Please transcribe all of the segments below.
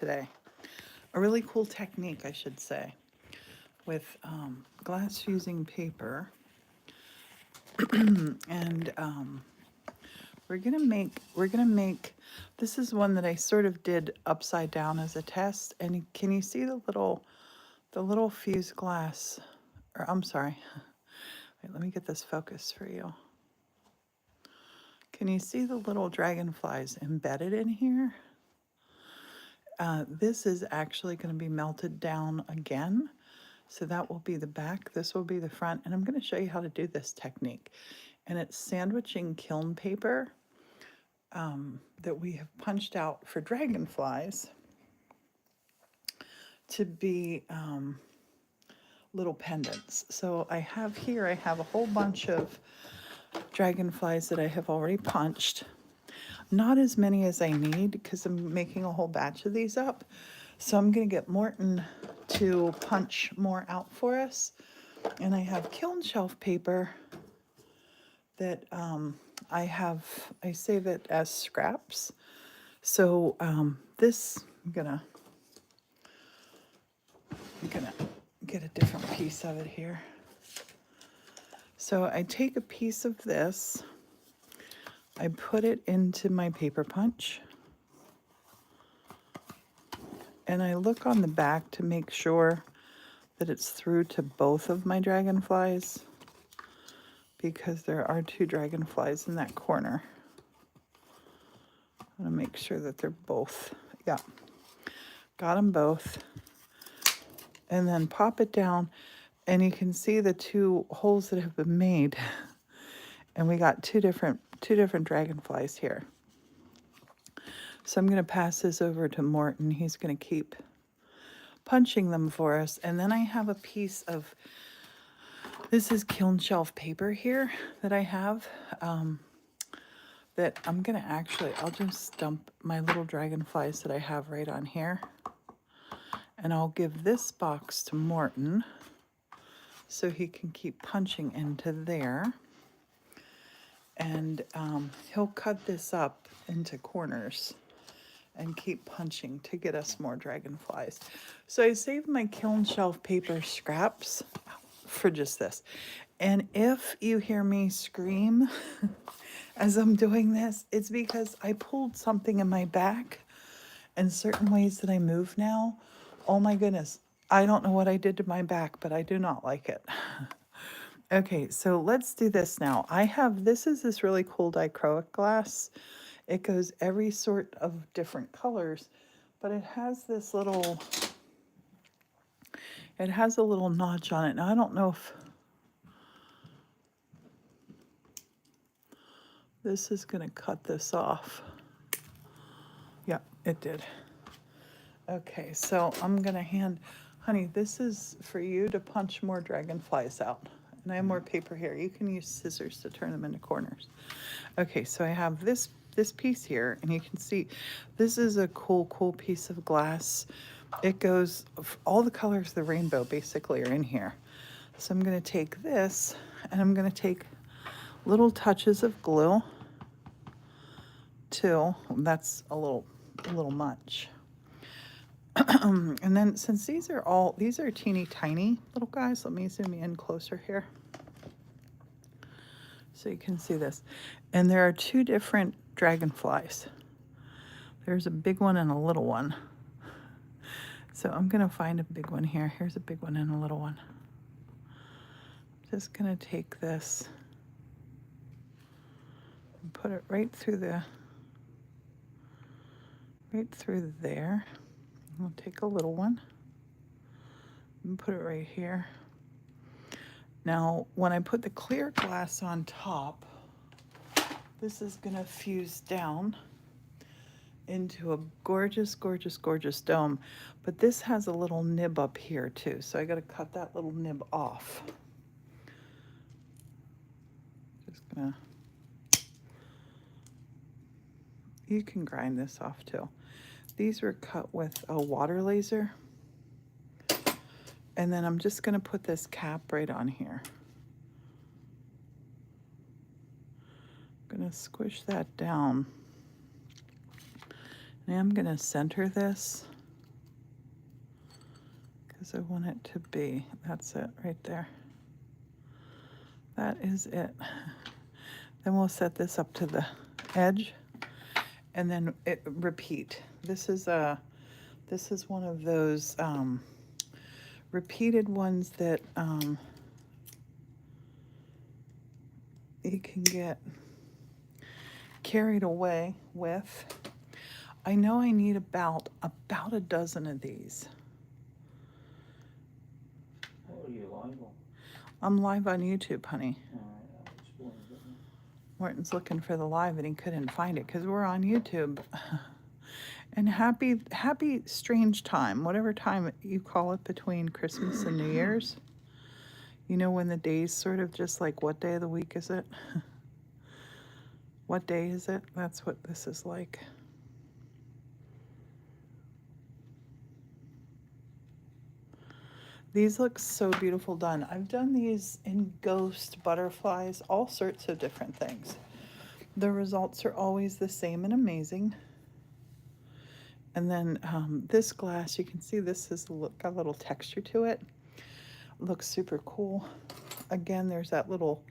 today. A really cool technique, I should say, with glass fusing paper. And we're gonna make, this is one that I sort of did upside down as a test. And can you see the little fused glass, or I'm sorry, wait, let me get this focus for you. Can you see the little dragonflies embedded in here? This is actually going to be melted down again. So that will be the back, this will be the front, and I'm going to show you how to do this technique. And it's sandwiching kiln paper that we have punched out for dragonflies to be little pendants. So I have a whole bunch of dragonflies that I have already punched. Not as many as I need because I'm making a whole batch of these up. So I'm going to get Morton to punch more out for us. And I have kiln shelf paper that I save it as scraps. So this, I'm gonna get a different piece of it here. So I take a piece of this, I put it into my paper punch, and I look on the back to make sure that it's through to both of my dragonflies, because there are two dragonflies in that corner. I'm gonna make sure that they're both, yeah, got them both. And then pop it down, and you can see the two holes that have been made. And we got two different dragonflies here. So I'm going to pass this over to Morton. He's going to keep punching them for us. And then I have a piece of, this is kiln shelf paper here that I have, that I'm going to I'll just dump my little dragonflies that I have right on here. And I'll give this box to Morton so he can keep punching into there. And he'll cut this up into corners and keep punching to get us more dragonflies. So I saved my kiln shelf paper scraps for just this. And if you hear me scream as I'm doing this, it's because I pulled something in my back, and certain ways that I move now, oh my goodness, I don't know what I did to my back, but I do not like it. Okay, so let's do this now. This is this really cool dichroic glass. It goes every sort of different colors, but it has a little notch on it. Now, I don't know if this is gonna cut this off. Yeah, it did. Okay, so I'm gonna honey, this is for you to punch more dragonflies out. And I have more paper here. You can use scissors to turn them into corners. Okay, so I have this piece here, and you can see this is a cool piece of glass. It goes, all the colors of the rainbow basically are in here. So I'm going to take this, and I'm going to take little touches of glue too. That's a little much. And then since these are teeny tiny little guys, let me zoom in closer here so you can see this. And there are two different dragonflies. There's a big one and a little one. So I'm gonna find a big one here. Here's a big one and a little one. I'm just gonna take this and put it right through there. I'll take a little one and put it right here. Now, when I put the clear glass on top, this is gonna fuse down into a gorgeous dome. But this has a little nib up here too, so I gotta cut that little nib off. Just gonna, you can grind this off too. These were cut with a water laser. And then I'm just gonna put this cap right on here. I'm gonna squish that down. And I'm gonna center this because I want it to be. That's it right there. That is it. Then we'll set this up to the edge and then repeat. This is one of those repeated ones that you can get carried away with. I know I need about a dozen of these. What are you live on? I'm live on YouTube, honey. Alright, I'll explain it. Morton's looking for the live and he couldn't find it because we're on YouTube. And happy strange time, whatever time you call it between Christmas and New Year's. You know, when the days sort of just like, what day of the week is it? What day is it? That's what this is like. These look so beautiful done. I've done these in ghost butterflies, all sorts of different things. The results are always the same and amazing. And then this glass, you can see this is got a little texture to it. Looks super cool. Again, there's that little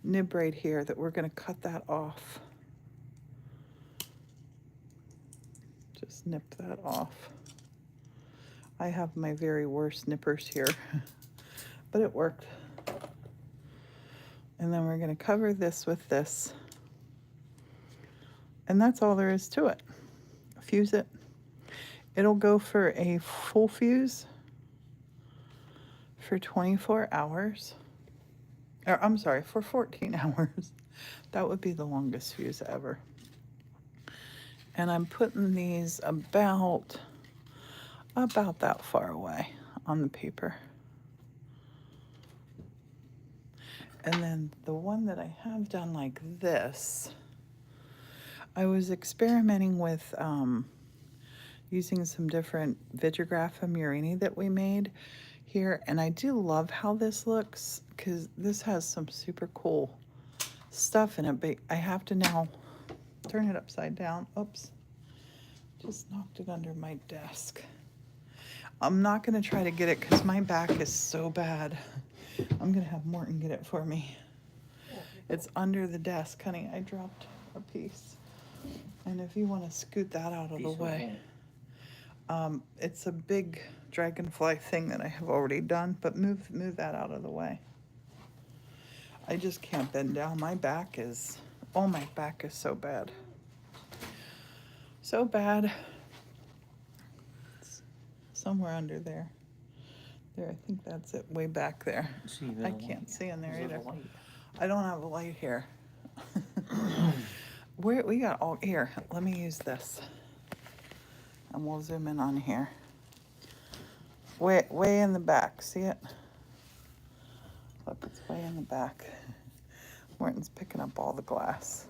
nib right here that we're going to cut that off. Just nip that off. I have my very worst nippers here, but it worked. And then we're going to cover this with this. And that's all there is to it. Fuse it. It'll go for a full fuse for 24 hours. Or I'm sorry, for 14 hours. That would be the longest fuse ever. And I'm putting these about that far away on the paper. And then the one that I have done like this, I was experimenting with using some different Vitrograph and Murini that we made here. And I do love how this looks because this has some super cool stuff in it. But I have to now turn it upside down. Oops. Just knocked it under my desk. I'm not going to try to get it because my back is so bad. I'm going to have Morton get it for me. It's under the desk, honey. I dropped a piece. And if you want to scoot that out of the way. It's a big dragonfly thing that I have already done, but move that out of the way. I just can't bend down. My back is so bad. So bad. Somewhere under there. There, I think that's it, way back there. I can't see in there either. I don't have a light here. We got all here. Let me use this. And we'll zoom in on here. Way in the back. See it? Look, it's way in the back. Morton's picking up all the glass.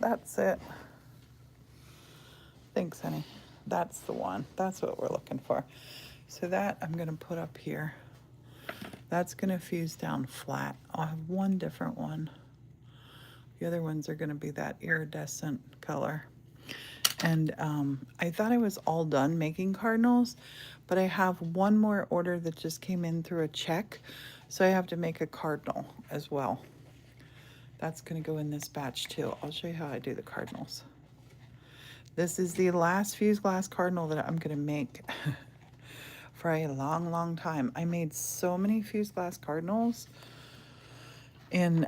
That's it. Thanks, honey. That's the one. That's what we're looking for. So that I'm going to put up here. That's going to fuse down flat. I'll have one different one. The other ones are going to be that iridescent color. And I thought I was all done making cardinals, but I have one more order that just came in through a check. So I have to make a cardinal as well. That's going to go in this batch too. I'll show you how I do the cardinals. This is the last fused glass cardinal that I'm going to make for a long, long time. I made so many fused glass cardinals in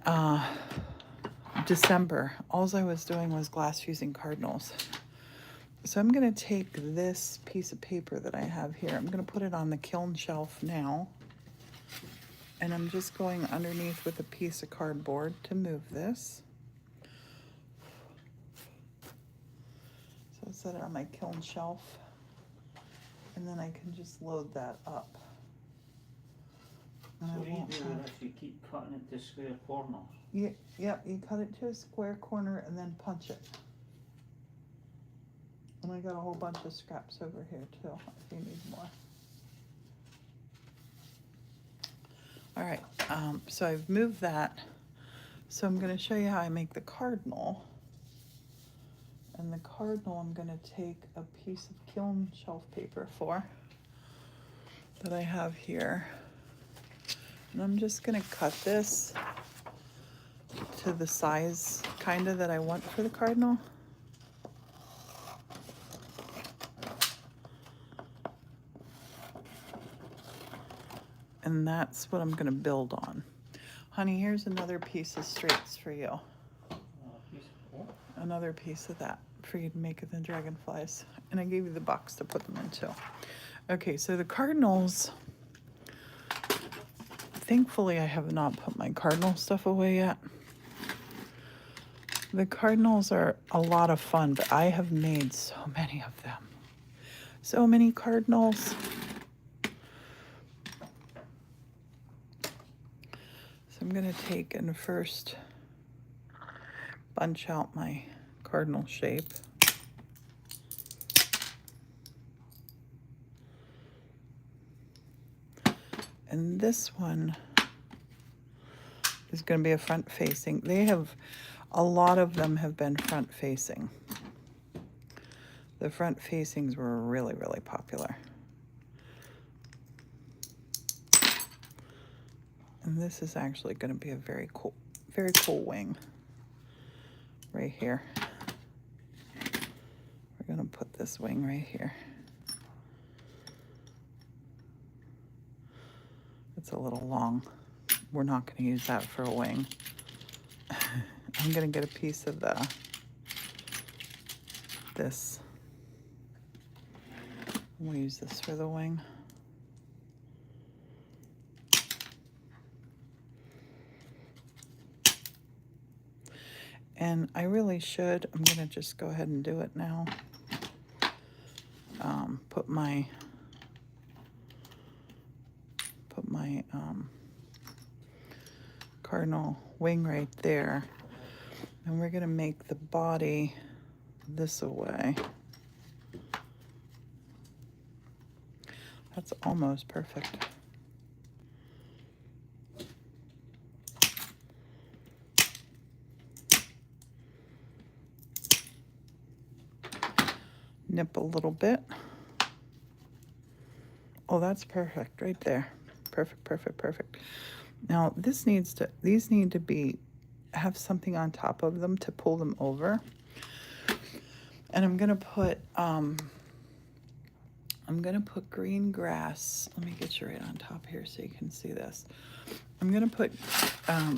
December. All I was doing was glass fusing cardinals. So I'm going to take this piece of paper that I have here. I'm going to put it on the kiln shelf now. And I'm just going underneath with a piece of cardboard to move this. So I'll set it on my kiln shelf. And then I can just load that up. And so you do this, you keep cutting it to square corners? Yep, you cut it to a square corner and then punch it. And I got a whole bunch of scraps over here too, if you need more. All right, so I've moved that. So I'm going to show you how I make the cardinal. And the cardinal I'm going to take a piece of kiln shelf paper for. that I have here. And I'm just gonna cut this to the size kind of that I want for the cardinal. And that's what I'm gonna build on. Honey, here's another piece of straights for you. Another piece of that for you to make the dragonflies. And I gave you the box to put them into. Okay, so the cardinals, thankfully I have not put my cardinal stuff away yet. The cardinals are a lot of fun, but I have made so many of them. So many cardinals. So I'm gonna take and first bunch out my cardinal shape. And this one is going to be a front facing. They have, a lot of them have been front facing. The front facings were really, really popular. And this is actually going to be a very cool wing right here. We're going to put this wing right here. It's a little long. We're not going to use that for a wing. I'm going to get a piece of this. We'll use this for the wing. And I really should, I'm going to just go ahead and do it now. Put my cardinal wing right there. And we're going to make the body this away. That's almost perfect. Nip a little bit. Oh, that's perfect right there. Perfect, perfect, perfect. Now these need to have something on top of them to pull them over. And I'm gonna put green grass. Let me get you right on top here so you can see this. I'm gonna put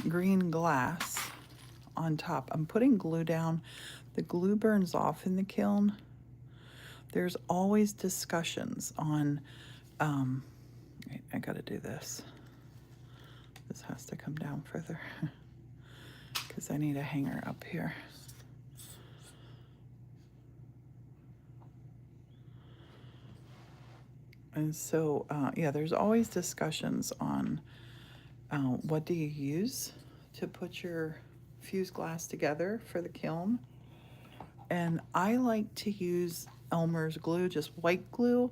green glass on top. I'm putting glue down. The glue burns off in the kiln. There's always discussions on, I gotta do this. This has to come down further because I need a hanger up here. And so, yeah, there's always discussions on what do you use to put your fused glass together for the kiln. And I like to use Elmer's glue, just white glue.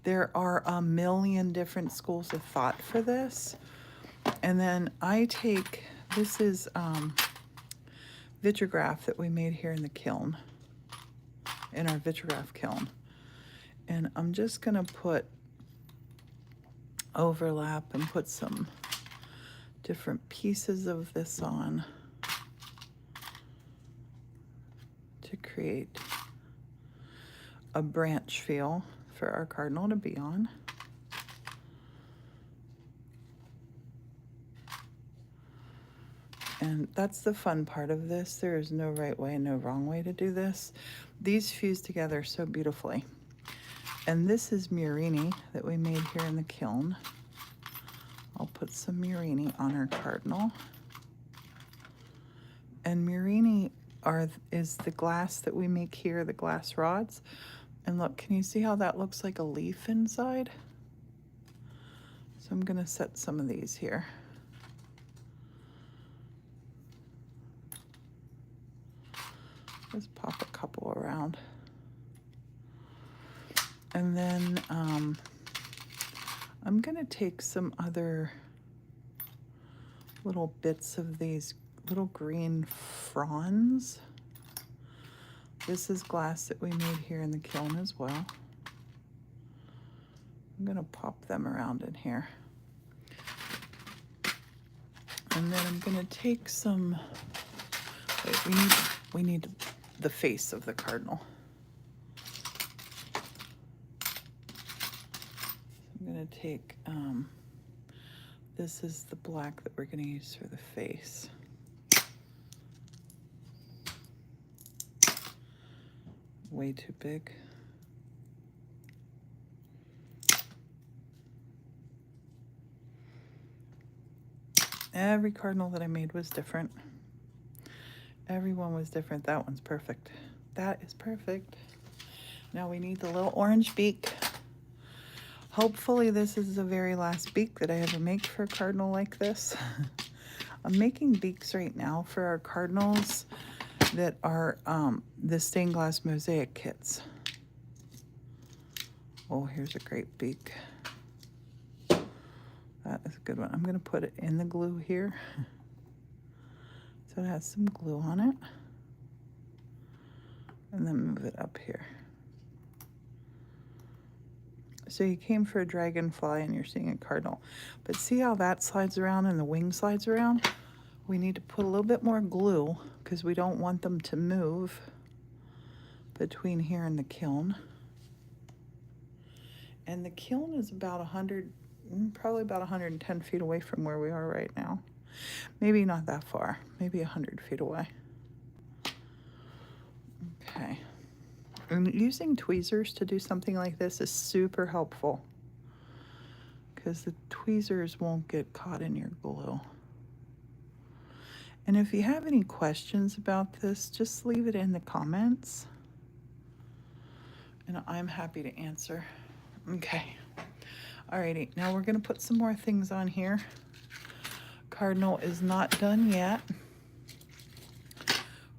There are a million different schools of thought for this. And then I take, this is vitrograph that we made here in the kiln, in our vitrograph kiln. And I'm just gonna put overlap and put some different pieces of this on to create a branch feel for our cardinal to be on. And that's the fun part of this. There is no right way, no wrong way to do this. These fuse together so beautifully. And this is Murini that we made here in the kiln. I'll put some Murini on our cardinal. And Murini is the glass that we make here, the glass rods. And look, can you see how that looks like a leaf inside? So I'm gonna set some of these here. Just pop a couple around. And then I'm gonna take some other little bits of these little green fronds. This is glass that we made here in the kiln as well. I'm gonna pop them around in here. And then I'm gonna take some, wait, we need the face of the cardinal. I'm gonna take, this is the black that we're gonna use for the face. Way too big. Every cardinal that I made was different. Everyone was different. That one's perfect. That is perfect. Now we need the little orange beak. Hopefully this is the very last beak that I ever make for a cardinal like this. I'm making beaks right now for our cardinals that are the stained glass mosaic kits. Oh, here's a great beak. That is a good one. I'm going to put it in the glue here. So it has some glue on it. And then move it up here. So you came for a dragonfly and you're seeing a cardinal. But see how that slides around and the wing slides around? We need to put a little bit more glue because we don't want them to move between here and the kiln. And the kiln is about 100, probably about 110 feet away from where we are right now. Maybe not that far, maybe 100 feet away. Okay. And using tweezers to do something like this is super helpful because the tweezers won't get caught in your glue. And if you have any questions about this, just leave it in the comments and I'm happy to answer. Okay. Alrighty, now we're gonna put some more things on here. Cardinal is not done yet.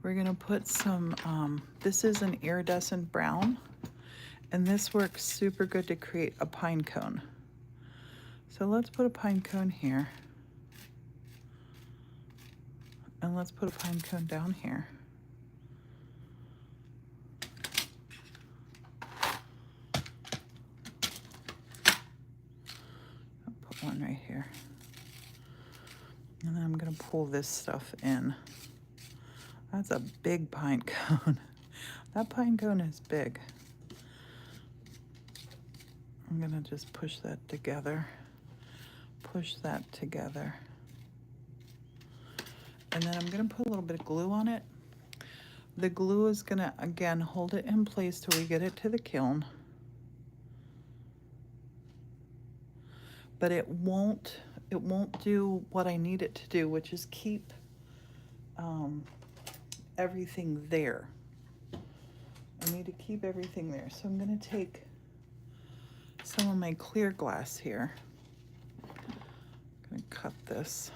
We're gonna put some, this is an iridescent brown, and this works super good to create a pine cone. So let's put a pine cone here. And let's put a pine cone down here. I'll put one right here. And then I'm gonna pull this stuff in. That's a big pine cone. That pine cone is big. I'm gonna just push that together. Push that together. And then I'm gonna put a little bit of glue on it. The glue is gonna, again, hold it in place till we get it to the kiln. But it won't do what I need it to do, which is keep everything there. I need to keep everything there. So I'm gonna take some of my clear glass here. I'm gonna cut this.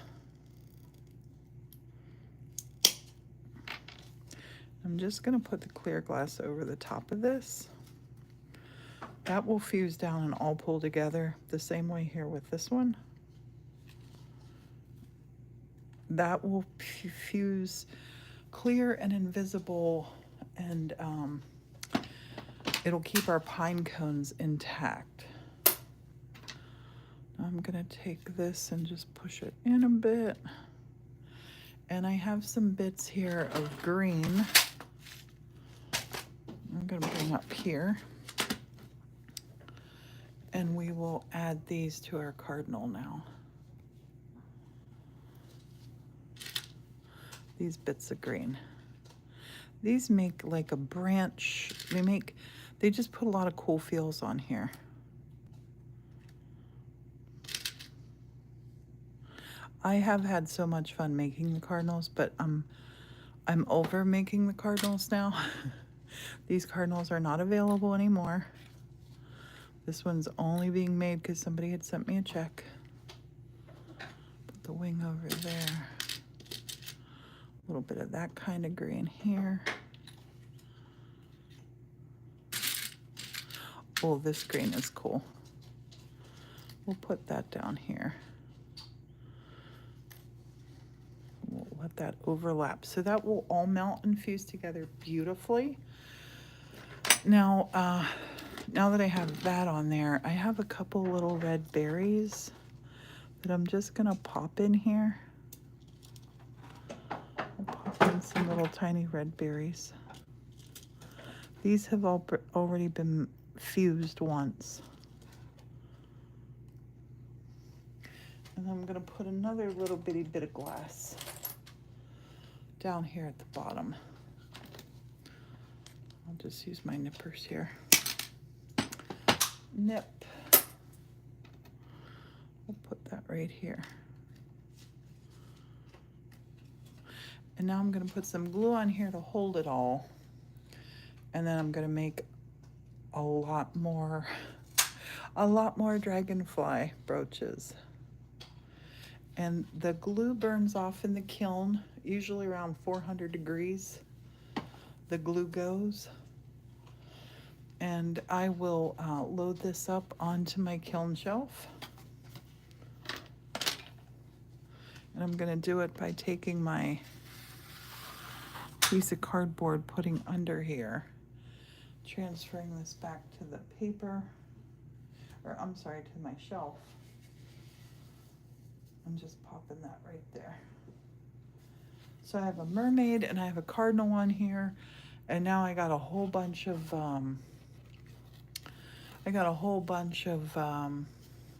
I'm just gonna put the clear glass over the top of this. That will fuse down and all pull together the same way here with this one. That will fuse clear and invisible, and it'll keep our pine cones intact. I'm gonna take this and just push it in a bit. And I have some bits here of green. I'm gonna bring up here. And we will add these to our cardinal now. These bits of green. These make like a branch. They just put a lot of cool feels on here. I have had so much fun making the cardinals, but I'm over making the cardinals now. These cardinals are not available anymore. This one's only being made because somebody had sent me a check. Put the wing over there. A little bit of that kind of green here. Oh, this green is cool. We'll put that down here. We'll let that overlap. So that will all melt and fuse together beautifully. Now, now that I have that on there, I have a couple little red berries that I'm just gonna pop in here. I'll pop in some little tiny red berries. These have already been fused once. And I'm gonna put another little bitty bit of glass down here at the bottom. I'll just use my nippers here. Nip. We'll put that right here. And now I'm gonna put some glue on here to hold it all. And then I'm gonna make a lot more dragonfly brooches. And the glue burns off in the kiln, usually around 400 degrees. The glue goes. And I will load this up onto my kiln shelf. And I'm gonna do it by taking my piece of cardboard, putting under here, transferring this back to the paper, or I'm sorry, to my shelf. I'm just popping that right there. So I have a mermaid and I have a cardinal on here, and now I got a whole bunch of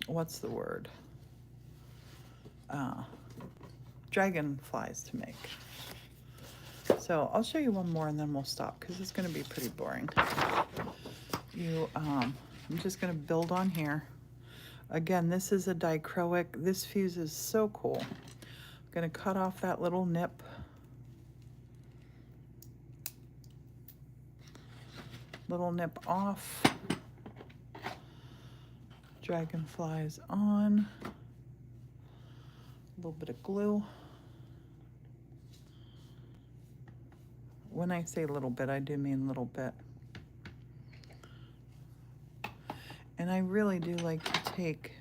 what's the word? Dragonflies to make. So I'll show you one more and then we'll stop because it's going to be pretty boring. I'm just going to build on here. Again, this is a dichroic. This fuses so cool. I'm going to cut off that little nip. Little nip off. Dragonflies on. A little bit of glue. When I say little bit, I do mean little bit. And I really do like to take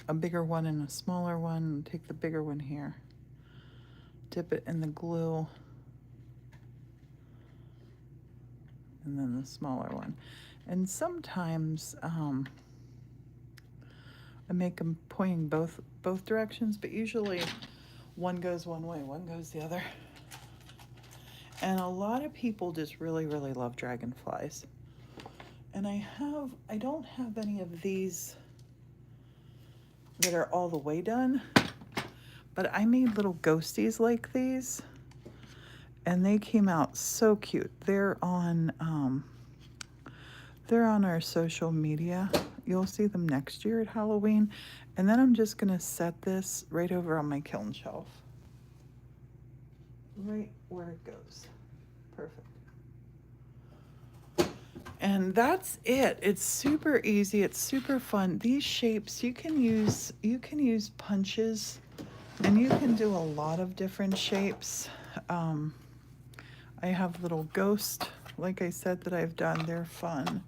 a bigger one and a smaller one. Take the bigger one here, dip it in the glue, and then the smaller one. And sometimes I make them pointing both directions, but usually one goes one way, one goes the other. And a lot of people just really, really love dragonflies. And I don't have any of these that are all the way done, but I made little ghosties like these, and they came out so cute. They're on our social media. You'll see them next year at Halloween. And then I'm just gonna set this right over on my kiln shelf. Right where it goes. Perfect. And that's it. It's super easy. It's super fun. These shapes, you can use punches, and you can do a lot of different shapes. I have little ghosts, like I said, that I've done. They're fun.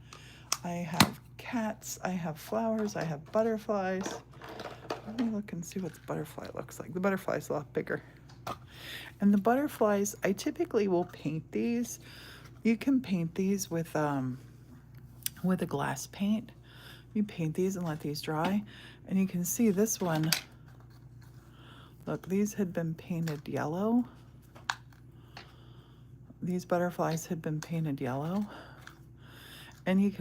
I have cats. I have flowers. I have butterflies. Let me look and see what the butterfly looks like. The butterfly's a lot bigger. And the butterflies, I typically will paint these. You can paint these with a glass paint. You paint these and let these dry. And you can see this one, look, these had been painted yellow. These butterflies had been painted yellow. And I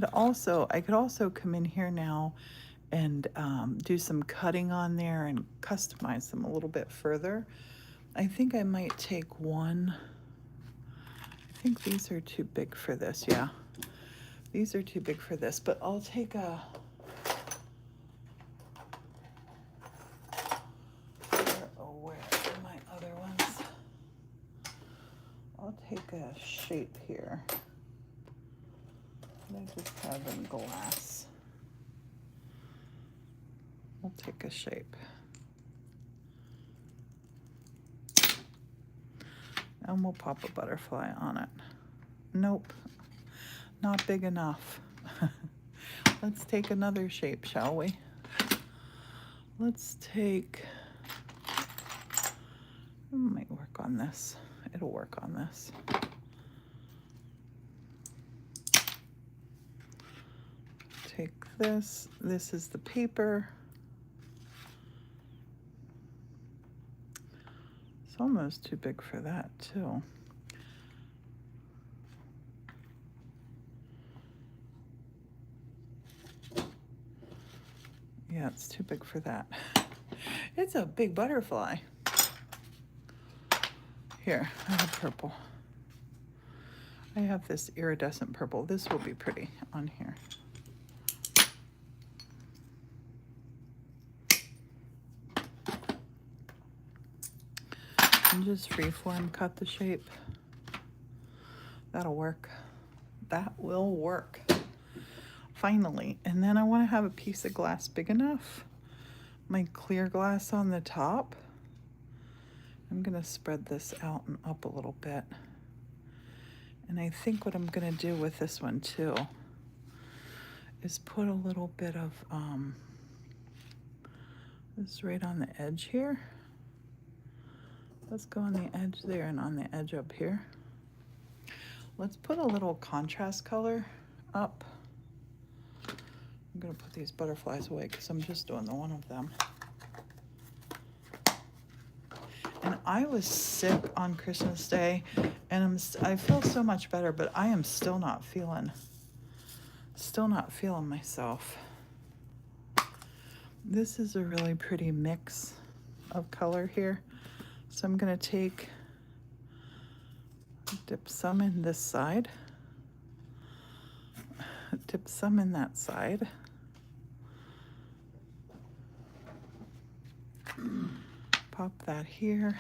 could also come in here now and do some cutting on there and customize them a little bit further. I think I might take one. I think these are too big for this, yeah. These are too big for this, but I'll take where are my other ones? I'll take a shape here. I just have in glass. I'll take a shape. And we'll pop a butterfly on it. Nope, not big enough. Let's take another shape, shall we? Let's take, it might work on this. It'll work on this. take this. This is the paper. It's almost too big for that too. Yeah, it's too big for that. It's a big butterfly. Here, I have purple. I have this iridescent purple. This will be pretty on here. And just freeform cut the shape. That'll work. That will work. Finally. And then I want to have a piece of glass big enough. My clear glass on the top. I'm going to spread this out and up a little bit. And I think what I'm going to do with this one too is put a little bit of this right on the edge here. Let's go on the edge there and on the edge up here. Let's put a little contrast color up. I'm gonna put these butterflies away because I'm just doing the one of them. And I was sick on Christmas Day, and I feel so much better, but I am still not feeling myself. This is a really pretty mix of color here. So I'm gonna dip some in this side, dip some in that side. Pop that here.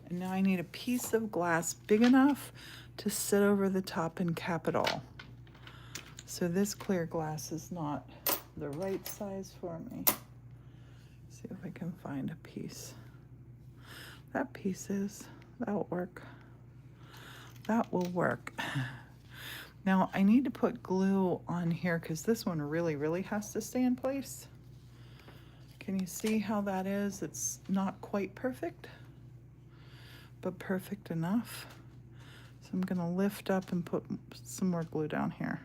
And now I need a piece of glass big enough to sit over the top and cap it all. So this clear glass is not the right size for me. See if I can find a piece. That piece is, that'll work. That will work. Now I need to put glue on here because this one really has to stay in place. Can you see how that is? It's not quite perfect, but perfect enough. So I'm gonna lift up and put some more glue down here.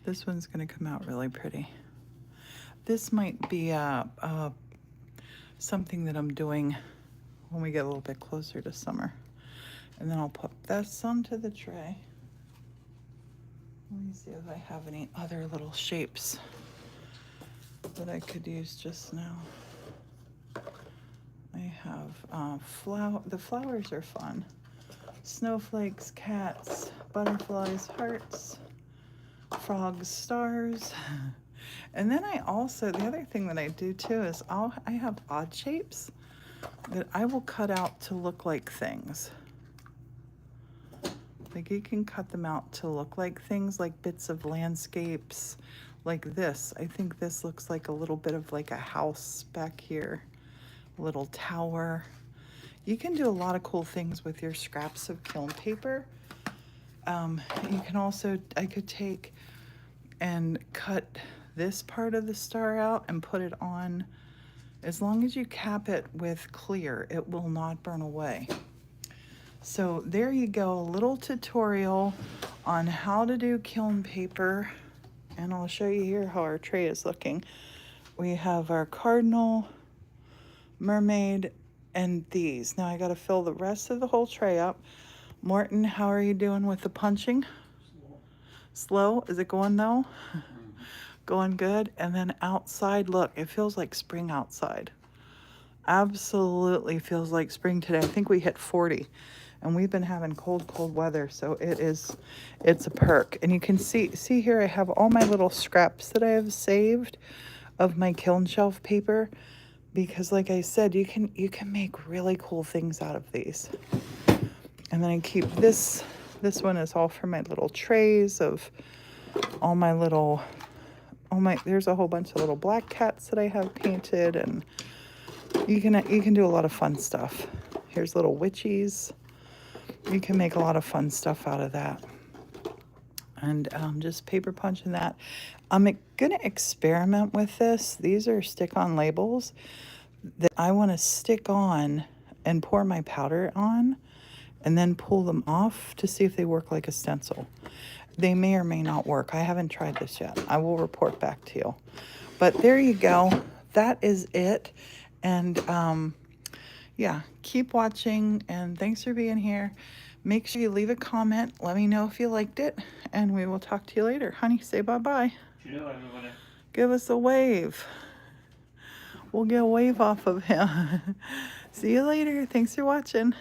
This one's gonna come out really pretty. This might be something that I'm doing when we get a little bit closer to summer. And then I'll put this onto the tray. Let me see if I have any other little shapes that I could use just now. I have the flowers are fun. Snowflakes, cats, butterflies, hearts, frogs, stars. And then I also, the other thing that I do too is I have odd shapes that I will cut out to look like things. Like you can cut them out to look like things, like bits of landscapes, like this. I think this looks like a little bit of like a house back here, a little tower. You can do a lot of cool things with your scraps of kiln paper. You can also, I could take and cut this part of the star out and put it on. As long as you cap it with clear, it will not burn away. So there you go, a little tutorial on how to do kiln paper. And I'll show you here how our tray is looking. We have our cardinal, mermaid, and these. Now I gotta fill the rest of the whole tray up. Morton, how are you doing with the punching? Slow? Is it going though? Going good. And then outside, look, it feels like spring outside. Absolutely feels like spring today. I think we hit 40 and we've been having cold weather, so it's a perk. And you can see here I have all my little scraps that I have saved of my kiln shelf paper, because like I said, you can make really cool things out of these. And then I keep this one is all for my little trays of all my little, there's a whole bunch of little black cats that I have painted, and you can do a lot of fun stuff. Here's little witchies. You can make a lot of fun stuff out of that. And just paper punching that. I'm gonna experiment with this. These are stick-on labels that I want to stick on and pour my powder on, and then pull them off to see if they work like a stencil. They may or may not work. I haven't tried this yet. I will report back to you. But there you go. That is it. And yeah, keep watching, and thanks for being here. Make sure you leave a comment. Let me know if you liked it, and we will talk to you later. Honey, say bye-bye. Cheerio, everybody. Give us a wave. We'll get a wave off of him. See you later. Thanks for watching.